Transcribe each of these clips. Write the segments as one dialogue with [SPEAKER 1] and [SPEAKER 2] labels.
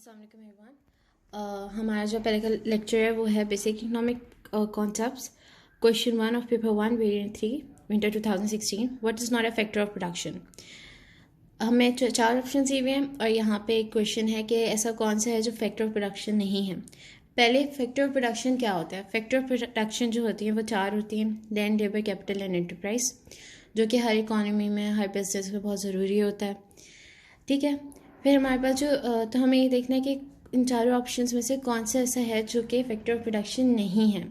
[SPEAKER 1] अस्सलाम वालेकुम एवरीवन। हमारा जो पहले का लेक्चर है वो है basic economic concepts, question 1 of paper 1 variant 3 winter 2016। What is not a factor of production. हमें 4 ऑप्शन दिए हुए हैं और यहाँ पे एक क्वेश्चन है कि ऐसा कौन सा है जो फैक्टर ऑफ प्रोडक्शन नहीं है। पहले फैक्टर ऑफ प्रोडक्शन क्या होता है। फैक्टर ऑफ प्रोडक्शन जो होती हैं वो 4 होती हैं, land, labour, capital and enterprise, जो कि हर इकॉनमी में, हर बिजनेस में बहुत ज़रूरी होता है। ठीक है, फिर हमारे पास जो तो हमें ये देखना है कि इन चारों ऑप्शंस में से कौन सा ऐसा है जो कि फैक्टर ऑफ प्रोडक्शन नहीं है।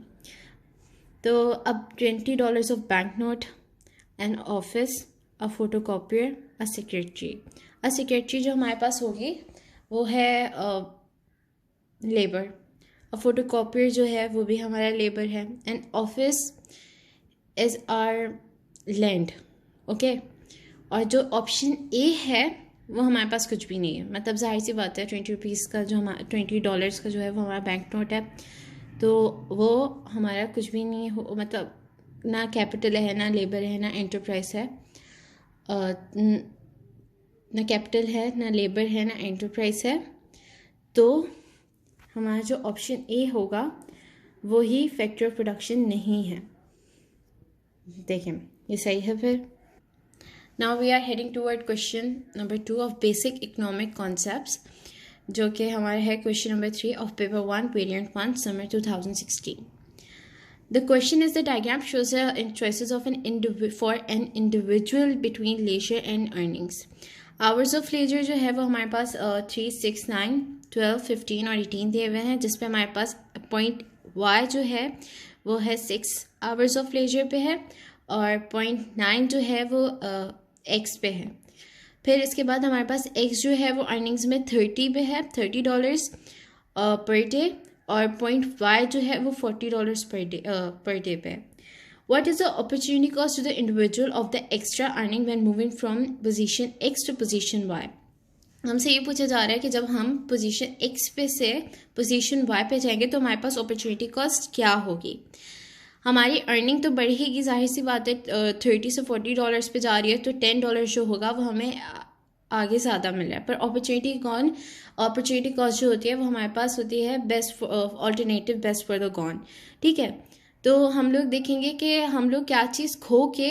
[SPEAKER 1] तो अब $20 of bank note, an office, a photocopier, a secretary जो हमारे पास होगी वो है लेबर। अ फोटोकॉपियर जो है वो भी हमारा लेबर है। And office is our land. Okay, और जो ऑप्शन ए है वो हमारे पास कुछ भी नहीं है। मतलब जाहिर सी बात है, $20 का जो हमारा $20 का जो है वो हमारा बैंक नोट है, तो वो हमारा कुछ भी नहीं हो, मतलब ना कैपिटल है, ना लेबर है, ना एंटरप्राइज है, ना कैपिटल है, ना लेबर है, ना एंटरप्राइज है। तो हमारा जो ऑप्शन ए होगा वो ही फैक्टर ऑफ प्रोडक्शन नहीं है। देखें ये सही है। फिर Now we are heading toward question number 2 of basic economic concepts, जो कि हमारा है question number 3 of paper 1 variant 1 summer 2016. The question is, the diagram shows the choices of for an individual between leisure and earnings. Hours of leisure जो है वो हमारे पास 3, 6, 9, 12, 15 और 18 दिए हुए हैं, जिसपे हमारे पास पॉइंट y जो है वो है 6 hours of leisure पे है और पॉइंट 9 जो है वो एक्स पे है। फिर इसके बाद हमारे पास एक्स जो है वो अर्निंग्स में 30 पे है, $30 पर डे, और पॉइंट वाई जो है वो $40 पर डे पे है। What is the opportunity cost to the individual of the extra earning when moving from position X to position Y. हमसे ये पूछा जा रहा है कि जब हम पोजीशन एक्स पे से पोजीशन वाई पे जाएंगे तो हमारे पास अपॉर्चुनिटी कॉस्ट क्या होगी। हमारी अर्निंग तो बढ़ेगी, जाहिर सी बात है, $30 से $40 पे जा रही है, तो $10 जो होगा वो हमें आगे ज़्यादा मिल रहा है। पर अपॉर्चुनिटी कॉस्ट जो होती है वो हमारे पास होती है best alternative best for the gone. ठीक है, तो हम लोग देखेंगे कि हम लोग क्या चीज़ खो के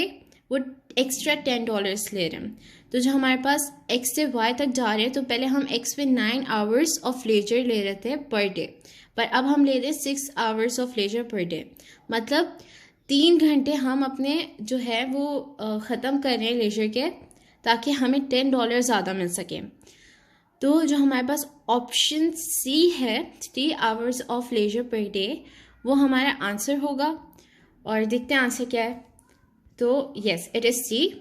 [SPEAKER 1] वो एक्स्ट्रा $10 ले रहे हैं। तो जो हमारे पास एक्स से वाई तक जा रहे हैं, तो पहले हम एक्स पे 9 hours ऑफ लेजर ले रहे थे पर डे, पर अब हम ले रहे हैं 6 hours of leisure per day. मतलब 3 घंटे हम अपने जो है वो ख़त्म कर रहे हैं लेजर के, ताकि हमें $10 ज़्यादा मिल सके। तो जो हमारे पास ऑप्शन सी है 3 hours of leisure per day, वो हमारा आंसर होगा। और देखते हैं आंसर क्या है। तो यस, इट इज़ सी।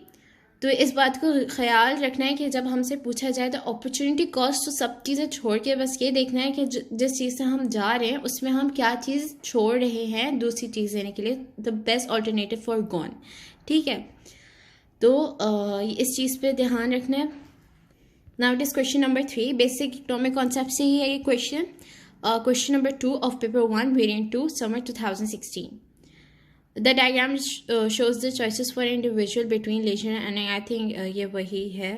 [SPEAKER 1] तो इस बात को ख्याल रखना है कि जब हमसे पूछा जाए तो अपॉर्चुनिटी कॉस्ट, तो सब चीज़ें छोड़ के बस ये देखना है कि जिस चीज़ से हम जा रहे हैं उसमें हम क्या चीज़ छोड़ रहे हैं दूसरी चीज़ लेने के लिए, the best alternative for gone. ठीक है, तो इस चीज़ पे ध्यान रखना है। Now it is question number 3, basic economic concept से ही है ये question. Question number 2 of paper 1 variant 2 summer 2016. The diagram shows the choices for individual between leisure and I think ये वही है।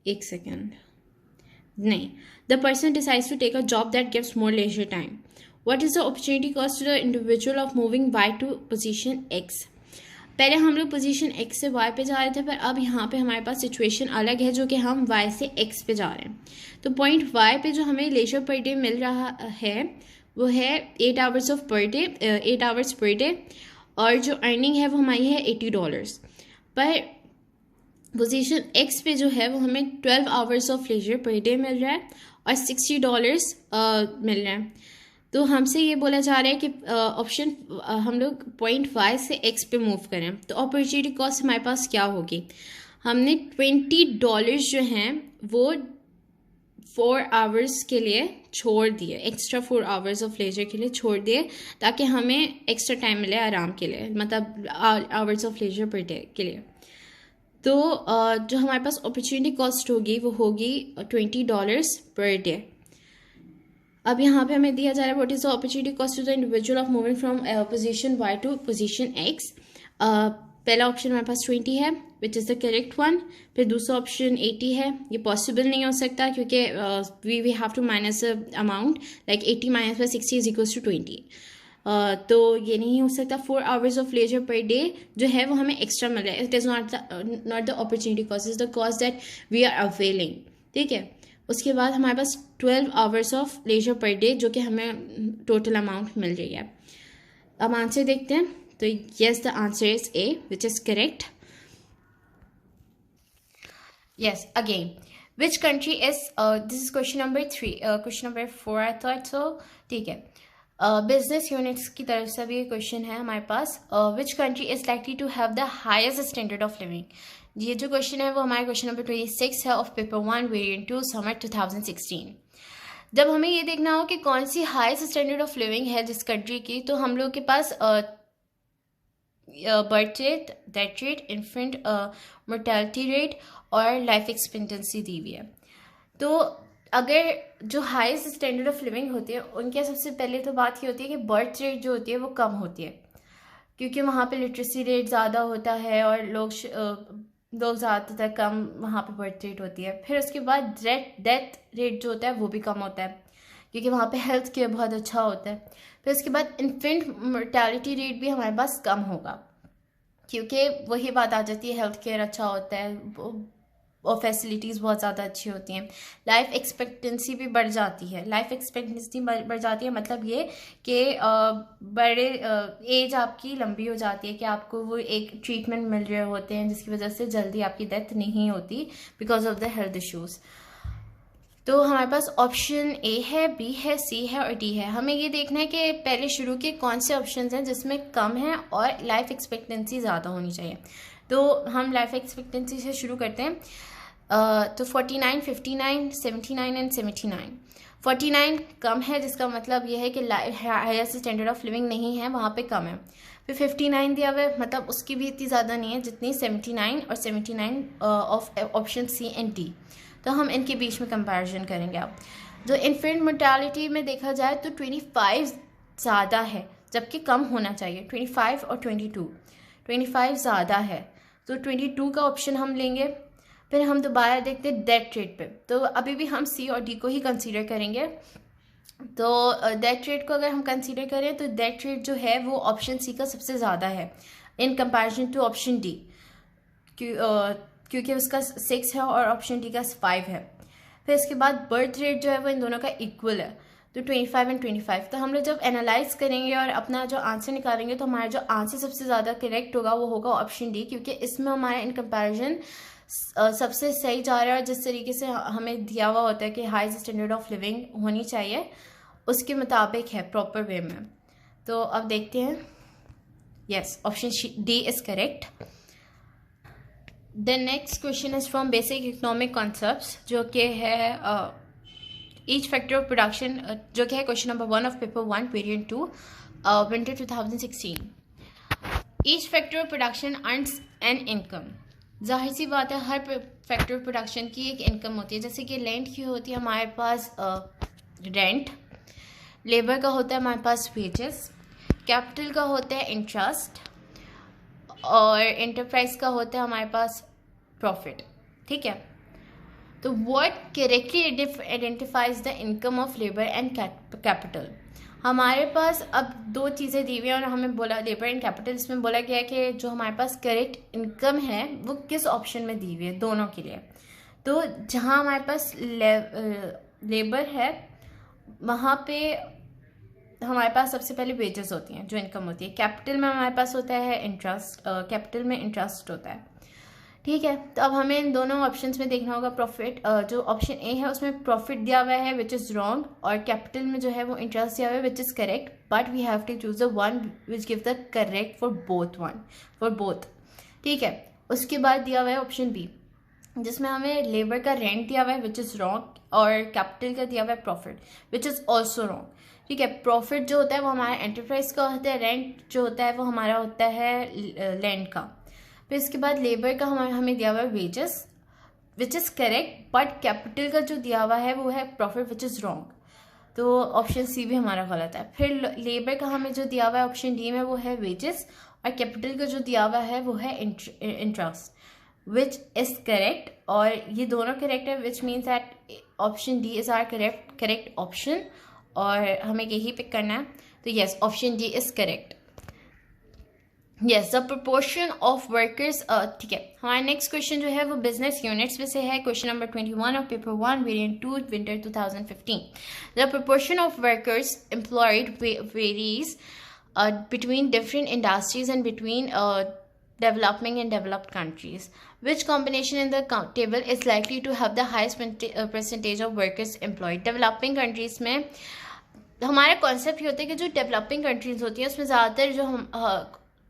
[SPEAKER 1] एक सेकेंड, नहीं, the person decides to take a job that gives more leisure time. What is the opportunity cost to the individual of moving Y to position X? पहले हम लोग position X से Y पे जा रहे थे, पर अब यहाँ पे हमारे पास सिचुएशन अलग है, जो कि हम Y से X पे जा रहे हैं। तो पॉइंट Y पे जो हमें लेजर पर डे मिल रहा है वो है 8 hours पर डे, और जो अर्निंग है वो हमारी है $80। पर पोजीशन X पे जो है वो हमें 12 hours of leisure per day मिल रहा है और $60 मिल रहा है। तो हमसे ये बोला जा रहा है कि ऑप्शन हम लोग पॉइंट Y से X पे मूव करें, तो अपॉर्चुनिटी कॉस्ट हमारे पास क्या होगी। हमने $20 जो हैं वो 4 hours के लिए छोड़ दिए, एक्स्ट्रा 4 hours ऑफ लेजर के लिए छोड़ दिए, ताकि हमें एक्स्ट्रा टाइम मिले आराम के लिए, मतलब hours of leisure per day के लिए। तो जो हमारे पास अपॉर्चुनिटी कॉस्ट होगी वो होगी $20 पर डे। अब यहाँ पे हमें दिया जा रहा है what is the opportunity cost to the individual of moving from position Y to position X। पहला ऑप्शन हमारे पास 20 है which is the correct one. फिर दूसरा ऑप्शन 80 है, ये पॉसिबल नहीं हो सकता क्योंकि we have to minus amount, like 80 minus by 60 is equals to 20। तो ये नहीं हो सकता। 4 hours of leisure per day जो है वो हमें एक्स्ट्रा मिल रहा है। It is not the opportunity cost, is the cost that we are availing, ठीक है। उसके बाद हमारे पास 12 hours of leisure per day जो कि हमें टोटल अमाउंट मिल रही है। अब आंसर देखते हैं। तो yes, the answer is a which is correct. Yes, again which country is, this is question number 3, question number 4 I thought so, ठीक है। बिजनेस यूनिट्स की तरफ से भी ये क्वेश्चन है हमारे पास। Which country is likely to have the highest standard of living. ये जो क्वेश्चन है वो हमारे क्वेश्चन नंबर 26 है ऑफ पेपर 1 वेरिएंट 2 समर 2016। जब हमें ये देखना हो कि कौन सी हाईएस्ट स्टैंडर्ड ऑफ लिविंग है जिस कंट्री की, तो हम लोग के पास birth rate, death rate, infant mortality rate और लाइफ एक्सपेक्टेंसी दी हुई है। तो अगर जो हाईएस्ट स्टैंडर्ड ऑफ लिविंग होती है उनके सबसे पहले तो बात ये होती है कि बर्थ रेट जो होती है वो कम होती है, क्योंकि वहाँ पे लिटरेसी रेट ज़्यादा होता है और लोग ज़्यादातर कम वहाँ पे बर्थ रेट होती है। फिर उसके बाद डेथ रेट जो होता है वो भी कम होता है क्योंकि वहाँ पे हेल्थ केयर बहुत अच्छा होता है। फिर उसके बाद इन्फेंट मोर्टेलिटी रेट भी हमारे पास कम होगा क्योंकि वही बात आ जाती है, हेल्थ केयर अच्छा होता है और फैसिलिटीज़ बहुत ज़्यादा अच्छी होती हैं। लाइफ एक्सपेक्टेंसी भी बढ़ जाती है। लाइफ एक्सपेक्टेंसी बढ़ जाती है मतलब ये कि बड़े एज आपकी लंबी हो जाती है कि आपको वो एक ट्रीटमेंट मिल रहे होते हैं जिसकी वजह से जल्दी आपकी डेथ नहीं होती because of the health issues. तो हमारे पास ऑप्शन ए है, बी है, सी है और डी है। हमें ये देखना है कि पहले शुरू के कौन से ऑप्शंस हैं जिसमें कम है और लाइफ एक्सपेक्टेंसी ज़्यादा होनी चाहिए। तो हम लाइफ एक्सपेक्टेंसी से शुरू करते हैं। तो 49, 59, 79 एंड 79। 49 कम है जिसका मतलब यह है कि हाईएस्ट स्टैंडर्ड ऑफ लिविंग नहीं है, वहाँ पे कम है। फिर 59 दिया हुआ है, मतलब उसकी भी इतनी ज़्यादा नहीं है जितनी 79 और 79 of option C and D. तो हम इनके बीच में कंपैरिजन करेंगे। अब जो इन्फेंट मोर्टेलिटी में देखा जाए तो 25 ज़्यादा है जबकि कम होना चाहिए। 25 और 22 ज़्यादा है तो 22 का ऑप्शन हम लेंगे। फिर हम दोबारा देखते हैं डेथ रेट पे, तो अभी भी हम सी और डी को ही कंसीडर करेंगे। तो डेथ रेट को अगर हम कंसीडर करें तो डेथ रेट जो है वो ऑप्शन सी का सबसे ज़्यादा है in comparison to option D, क्योंकि उसका 6 है और ऑप्शन डी का 5 है। फिर इसके बाद बर्थ रेट जो है वो इन दोनों का इक्वल है, तो 25 एंड 25। तो हम लोग जब एनालाइज करेंगे और अपना जो आंसर निकालेंगे तो हमारा जो आंसर सबसे ज़्यादा करेक्ट होगा वो होगा ऑप्शन डी, क्योंकि इसमें हमारा इन कंपैरिजन सबसे सही जा रहा है। जिस तरीके से हमें दिया हुआ होता है कि हाई स्टैंडर्ड ऑफ लिविंग होनी चाहिए उसके मुताबिक है प्रॉपर वे में। तो अब देखते हैं। Yes, option D is correct. The next question is from basic economic concepts, जो कि है ईच फैक्टर ऑफ प्रोडक्शन, जो कि है question number 1 of paper 1 variant 2 winter 2016। Each factor of production earns an income. जाहिर सी बात है हर फैक्टर ऑफ प्रोडक्शन की एक इनकम होती है। जैसे कि लैंड की होती है हमारे पास रेंट, लेबर का होता है हमारे पास वेजेस, कैपिटल का होता है इंटरेस्ट और एंटरप्राइज का होता है हमारे पास प्रॉफिट, ठीक है। तो what correctly identifies the income of labour and capital. हमारे पास अब दो चीज़ें दी हुई हैं और हमें बोला लेबर एंड कैपिटल, इसमें बोला गया है कि जो हमारे पास करेक्ट इनकम है वो किस ऑप्शन में दी हुई है दोनों के लिए। तो जहाँ हमारे पास लेबर है वहाँ पे हमारे पास सबसे पहले वेजेस होती हैं जो इनकम होती है। कैपिटल में हमारे पास होता है इंटरेस्ट, कैपिटल में इंटरेस्ट होता है, ठीक है। तो अब हमें इन दोनों ऑप्शंस में देखना होगा। प्रॉफिट, जो ऑप्शन ए है उसमें प्रॉफिट दिया हुआ है विच इज़ रॉन्ग, और कैपिटल में जो है वो इंटरेस्ट दिया हुआ है which is correct, but we have to choose the one which give the correct for both, ठीक है। उसके बाद दिया हुआ है ऑप्शन बी जिसमें हमें लेबर का रेंट दिया हुआ है विच इज़ रॉन्ग और कैपिटल का दिया हुआ है profit which is also wrong, ठीक है। प्रॉफिट जो होता है वो हमारा एंटरप्राइज का होता है, रेंट जो होता है वो हमारा होता है लैंड का। फिर इसके बाद लेबर का हमें दिया हुआ है wages which is correct, but capital का जो दिया हुआ है वो है प्रॉफिट विच इज़ रॉन्ग, तो ऑप्शन सी भी हमारा गलत है। फिर लेबर का हमें जो दिया हुआ है ऑप्शन डी में वो है वेजेस और कैपिटल का जो दिया हुआ है वो है इंटरेस्ट, विच इज़ करेक्ट। और ये दोनों करेक्ट है, which means that option D is our correct option, और हमें यही पिक करना है। तो yes, option D is correct. Yes, the proportion of workers, ठीक है। हमारा नेक्स्ट क्वेश्चन जो है वो बिजनेस यूनिट्स में से है, question number 21 of paper 1 variant 2 winter 2015। The proportion of workers employed varies between different industries and between developing and developed countries. Which combination in the table is likely to have the highest percentage of workers employed? Developing countries में हमारा concept ये होता है कि जो developing countries होती हैं उसमें ज़्यादातर जो हम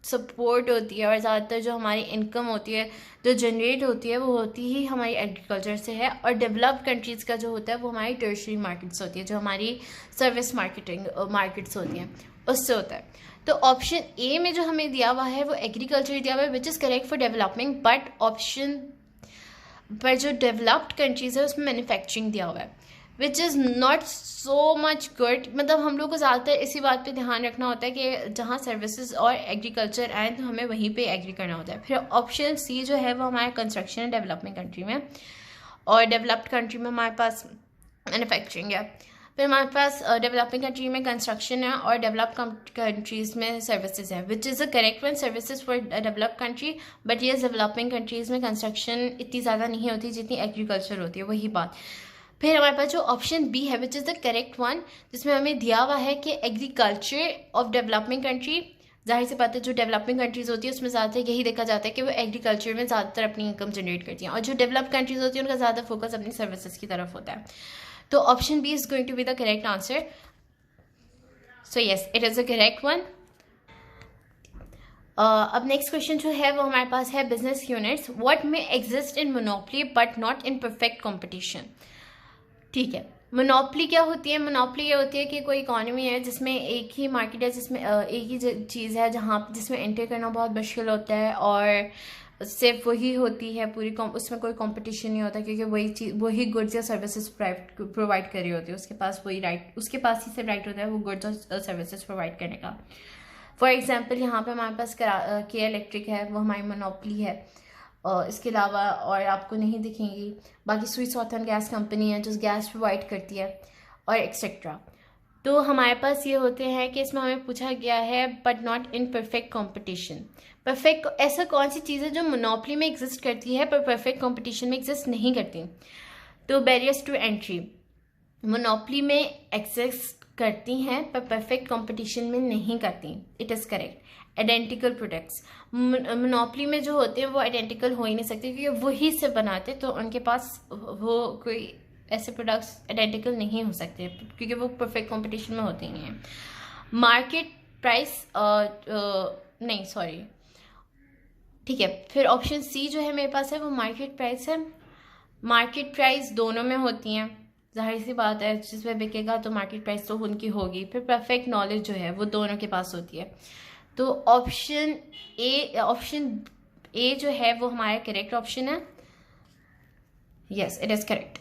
[SPEAKER 1] सपोर्ट होती है और ज़्यादातर जो हमारी इनकम होती है जो जनरेट होती है वो होती ही हमारी एग्रीकल्चर से है। और डेवलप्ड कंट्रीज़ का जो होता है वो हमारी टर्शरी मार्केट्स होती है, जो हमारी सर्विस मार्केट्स होती हैं, उससे होता है। तो ऑप्शन ए में जो हमें दिया हुआ है वो एग्रीकल्चर दिया हुआ है, which is correct for developing, but option पर जो डेवलप्ड कंट्रीज़ है उसमें मैन्युफैक्चरिंग दिया हुआ है, which is not so much good. मतलब हम लोग को ज़्यादातर इसी बात पे ध्यान रखना होता है कि जहाँ सर्विसेज और एग्रीकल्चर आए तो हमें वहीं पे एग्री करना होता है। फिर ऑप्शन सी जो है वो हमारा कंस्ट्रक्शन है डेवलपिंग कंट्री में, और डेवलप्ड कंट्री में हमारे पास मैन्युफैक्चरिंग है। फिर हमारे पास डेवलपिंग कंट्री में कंस्ट्रक्शन है और डेवलप्ड कंट्रीज़ में सर्विसेज है, which is a correct one, services for developed country. But ये डेवलपिंग कंट्रीज़ में कंस्ट्रक्शन इतनी ज़्यादा नहीं होती जितनी एग्रीकल्चर होती है, वही बात। फिर हमारे पास जो ऑप्शन बी है which is the correct one, जिसमें हमें दिया हुआ है कि एग्रीकल्चर ऑफ डेवलपिंग कंट्री, जाहिर सी बात है जो डेवलपिंग कंट्रीज़ होती है उसमें ज़्यादातर यही देखा जाता है कि वो एग्रीकल्चर में ज़्यादातर अपनी इनकम जनरेट करती हैं, और जो डेवलप्ड कंट्रीज़ होती हैं उनका ज़्यादा फोकस अपनी सर्विसेज की तरफ होता है। तो option B is going to be the correct answer. So yes, it is the correct one. अब नेक्स्ट क्वेश्चन जो है वो हमारे पास है business units, what may exist in monopoly but not in perfect competition. ठीक है, मोनोपोली क्या होती है? मोनोपोली ये होती है कि कोई इकोनॉमी है जिसमें एक ही मार्केट है, जिसमें एक ही चीज़ है जहाँ जिसमें एंटर करना बहुत मुश्किल होता है और सिर्फ वही होती है पूरी, उसमें कोई कंपटीशन नहीं होता क्योंकि वही चीज़, वही गुड्स या सर्विसेज प्रोवाइड कर रही होती है, उसके पास वही राइट, उसके पास ही सिर्फ राइट होता है वो गुड्स और सर्विसेज प्रोवाइड करने का। फॉर एग्जाम्पल यहाँ पे हमारे पास के इलेक्ट्रिक है, वो हमारी मोनोपोली है। इसके अलावा और आपको नहीं दिखेंगी, बाकी स्विस ऑथन गैस कंपनी है जो गैस प्रोवाइड करती है, और एक्सेट्रा। तो हमारे पास ये होते हैं कि इसमें हमें पूछा गया है but not in perfect competition. Perfect ऐसा कौन सी चीज़ है जो मोनोपोली में एग्जिस्ट करती है पर परफेक्ट कंपटीशन में एग्जिस्ट नहीं करती? तो बैरियर्स टू एंट्री मोनोपोली में एग्जिस्ट करती हैं पर परफेक्ट कंपटीशन में नहीं करती, it is correct. Identical products, monopoly में जो होते हैं वो आइडेंटिकल हो ही नहीं सकते क्योंकि वही से बनाते, तो उनके पास वो कोई ऐसे प्रोडक्ट्स आइडेंटिकल नहीं हो सकते क्योंकि वो परफेक्ट कंपटीशन में होते ही हैं। मार्केट प्राइस नहीं, सॉरी, ठीक है। फिर ऑप्शन सी जो है मेरे पास है वो मार्केट प्राइस है। मार्केट प्राइस दोनों में होती हैं, जाहिर सी बात है जिसमें बिकेगा तो मार्केट प्राइस तो उनकी होगी। फिर परफेक्ट नॉलेज जो है वो दोनों के पास होती है। तो ऑप्शन ए जो है वो हमारा करेक्ट ऑप्शन है। Yes, it is correct.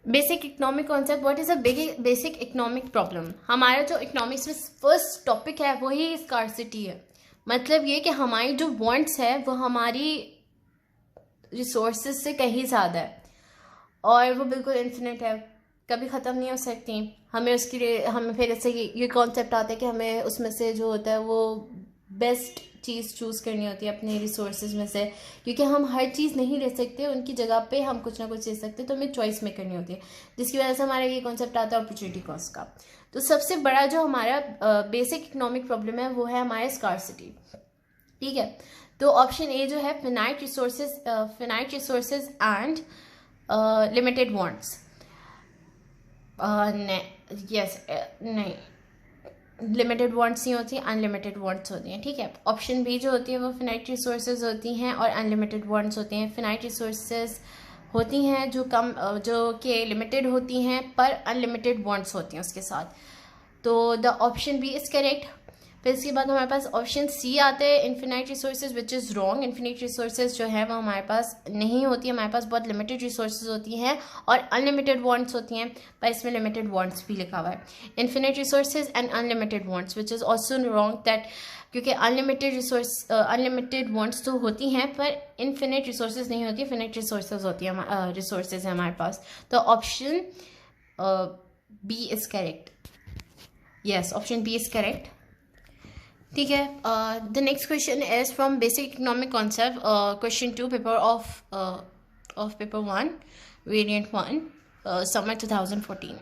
[SPEAKER 1] Basic economic concept, what is a basic economic problem. हमारा जो इकोनॉमिक्स में फर्स्ट टॉपिक है वही स्कार्सिटी है। मतलब ये कि हमारी जो वांट्स है वो हमारी रिसोर्सेज से कहीं ज़्यादा है और वो बिल्कुल इन्फिनिट है, कभी ख़त्म नहीं हो सकती। हमें उसके लिए हमें फिर ऐसे ये कॉन्सेप्ट आता है कि हमें उसमें से जो होता है वो बेस्ट चीज़ चूज़ करनी होती है अपने रिसोर्सेज में से, क्योंकि हम हर चीज़ नहीं ले सकते, उनकी जगह पे हम कुछ ना कुछ ले सकते, तो हमें चॉइस में करनी होती है, जिसकी वजह से हमारा ये कॉन्सेप्ट आता है अपॉर्चुनिटी कॉस्ट का। तो सबसे बड़ा जो हमारा बेसिक इकोनॉमिक प्रॉब्लम है वो है हमारा स्कार्सिटी। ठीक है, तो ऑप्शन ए जो है finite resources and limited wants, नहीं, लिमिटेड वांट्स नहीं होती, अनलिमिटेड वांट्स होती हैं। ठीक है, ऑप्शन बी जो होती है वो फिनाइट रिसोर्सेज होती हैं और अनलिमिटेड वांट्स होती हैं। फिनाइट रिसोर्सेज होती हैं जो कि लिमिटेड होती हैं पर अनलिमिटेड वांट्स होती हैं उसके साथ। तो the option B is correct. फिर इसके बाद हमारे पास ऑप्शन सी आते हैं infinite resources, which is wrong. Infinite resources जो है वो हमारे पास नहीं होती है, हमारे पास बहुत लिमिटेड रिसोर्सेज होती हैं और अनलिमिटेड वांट्स होती हैं, पर इसमें लिमिटेड वांट्स भी लिखा हुआ है। Infinite resources and unlimited wants, which is also wrong that, क्योंकि अनलिमिटेड वांट्स तो होती हैं पर इन्फिनिट रिसोर्सेज नहीं होती, फिनिट रिसोर्सेज होती है, रिसोर्सेज है हमारे पास। तो option B is correct. Yes, option B is correct. ठीक है, the next question is from basic economic concept, question 2, paper of paper 1, variant 1, summer 2014.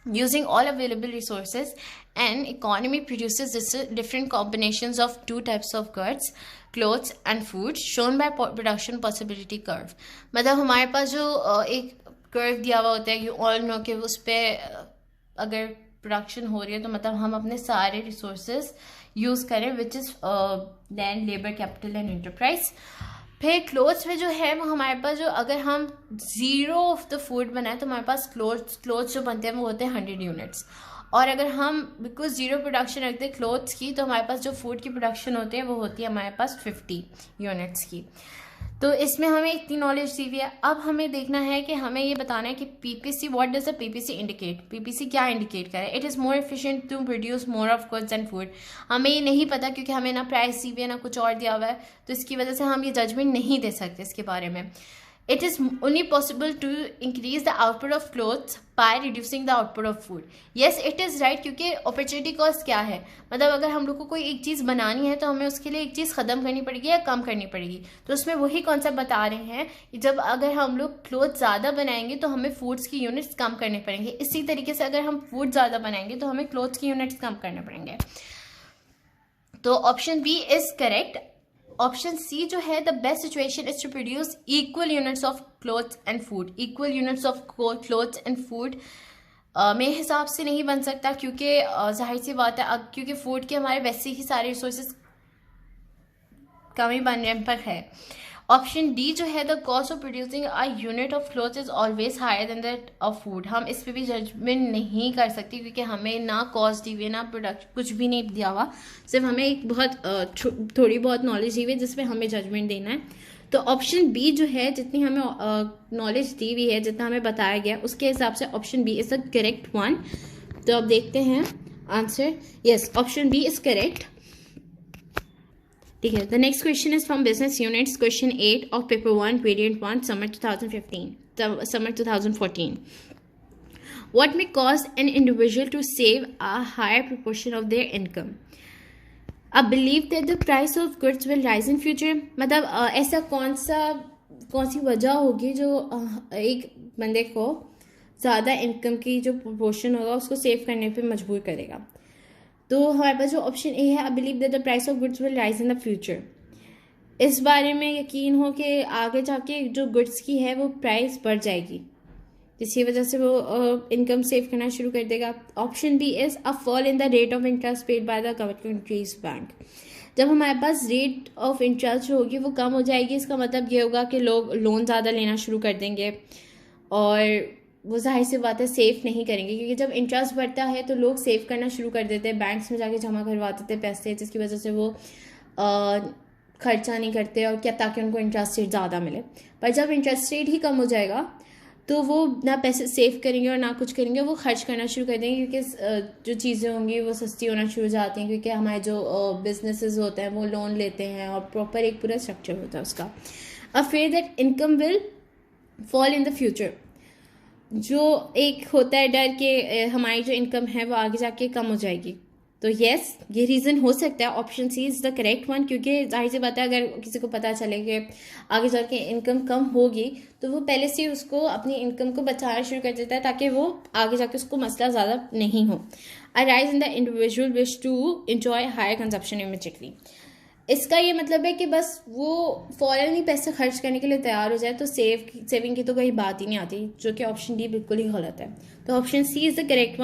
[SPEAKER 1] Using all available resources, an economy produces different combinations of two types of goods, clothes and food, shown by production possibility curve. मतलब हमारे पास जो एक curve दिया हुआ होता है, you all know कि उस पर अगर प्रोडक्शन हो रही है तो मतलब हम अपने सारे रिसोर्सेज यूज़ करें, which is land, labour, capital and enterprise. फिर क्लोथ्स में जो है वो हमारे पास जो अगर हम ज़ीरो ऑफ द फूड बनाए तो हमारे पास क्लोथ्स जो बनते हैं वो होते हैं 100 यूनिट्स, और अगर हम बिल्कुल ज़ीरो प्रोडक्शन रखते हैं क्लोथ्स की तो हमारे पास जो फूड की प्रोडक्शन होती है वो होती है हमारे पास 50 यूनिट्स की। तो इसमें हमें इतनी नॉलेज दी हुई है। अब हमें देखना है कि हमें ये बताना है कि PPC, what does the PPC indicate, PPC क्या इंडिकेट करे। It is more efficient to produce more of goods and food. हमें ये नहीं पता क्योंकि हमें ना प्राइस दी हुई है ना कुछ और दिया हुआ है, तो इसकी वजह से हम ये जजमेंट नहीं दे सकते इसके बारे में। It is only possible to increase the output of clothes by reducing the output of food. Yes, it is right, क्योंकि opportunity cost क्या है, मतलब अगर हम लोग को कोई एक चीज़ बनानी है तो हमें उसके लिए एक चीज़ ख़त्म करनी पड़ेगी या कम करनी पड़ेगी। तो उसमें वही कॉन्सेप्ट बता रहे हैं कि जब अगर हम लोग क्लोथ ज़्यादा बनाएंगे तो हमें फूड्स की यूनिट्स कम करने पड़ेंगे। इसी तरीके से अगर हम फूड ज़्यादा बनाएंगे तो हमें क्लोथ्स की यूनिट्स कम करने पड़ेंगे। तो option B is correct. Option C जो है, the best situation is to produce equal units of clothes and food. Equal units of clothes and food मेरे हिसाब से नहीं बन सकता, क्योंकि जाहिर सी बात है अब क्योंकि फूड के हमारे वैसे ही सारे रिसोर्सेज कमी बनने पर है। ऑप्शन डी जो है, the cost of producing a unit of cloth is always higher than that of food. हम इस पर भी जजमेंट नहीं कर सकते क्योंकि हमें ना कॉस्ट दी हुई है ना प्रोडक्ट, कुछ भी नहीं दिया हुआ, सिर्फ हमें एक बहुत थोड़ी बहुत नॉलेज दी हुई है जिसमें हमें जजमेंट देना है। तो ऑप्शन बी जो है, जितनी हमें नॉलेज दी हुई है, जितना हमें बताया गया उसके हिसाब से option B is the correct one. तो अब देखते हैं answer. Yes, option B is correct. ठीक है, the next question is from business units, question 8 of paper 1, variant 1, summer 2014. What may cause an individual to save a higher proportion of their income? A belief that the price of goods will rise in future. मतलब ऐसा कौन सी वजह होगी जो एक बंदे को ज़्यादा इनकम की जो प्रोपोर्शन होगा उसको सेव करने पे मजबूर करेगा। तो हमारे पास जो ऑप्शन ए है, I believe that the price of goods will rise in the future. इस बारे में यकीन हो कि आगे जाके जो गुड्स की है वो प्राइस बढ़ जाएगी, जिसकी वजह से वो इनकम सेव करना शुरू कर देगा। Option B is a fall in the rate of interest paid by the government bank. जब हमारे पास रेट ऑफ इंटरेस्ट जो होगी वो कम हो जाएगी, इसका मतलब ये होगा कि लोग लोन ज़्यादा लेना शुरू कर देंगे और वो जाहिर सी बात है सेव नहीं करेंगे, क्योंकि जब इंटरेस्ट बढ़ता है तो लोग सेव करना शुरू कर देते हैं, बैंक्स में जाके जमा करवाते थे पैसे, जिसकी वजह से वो खर्चा नहीं करते और क्या, ताकि उनको इंटरेस्ट रेट ज़्यादा मिले। पर जब इंटरेस्ट रेट ही कम हो जाएगा तो वो ना पैसे सेव करेंगे और ना कुछ करेंगे, वो खर्च करना शुरू कर देंगे, क्योंकि जो चीज़ें होंगी वो सस्ती होना शुरू हो जाती हैं, क्योंकि हमारे जो बिजनेसेस होते हैं वो लोन लेते हैं और प्रॉपर एक पूरा स्ट्रक्चर होता है उसका। अब फिर that income will fall in the future, जो एक होता है डर कि हमारी जो इनकम है वो आगे जाके कम हो जाएगी। तो यस, ये रीज़न हो सकता है, option C is the correct one, क्योंकि जाहिर सी बात है अगर किसी को पता चले कि आगे जाके इनकम कम होगी तो वो पहले से उसको अपनी इनकम को बचाना शुरू कर देता है ताकि वो आगे जाके उसको मसला ज़्यादा नहीं हो। A rise in the individual wish to enjoy higher consumption immediately. इसका ये मतलब है कि बस वो फ़ौरन ही पैसे खर्च करने के लिए तैयार हो जाए, तो सेविंग की तो कोई बात ही नहीं आती, जो कि ऑप्शन डी बिल्कुल ही गलत है। तो option C is the correct one.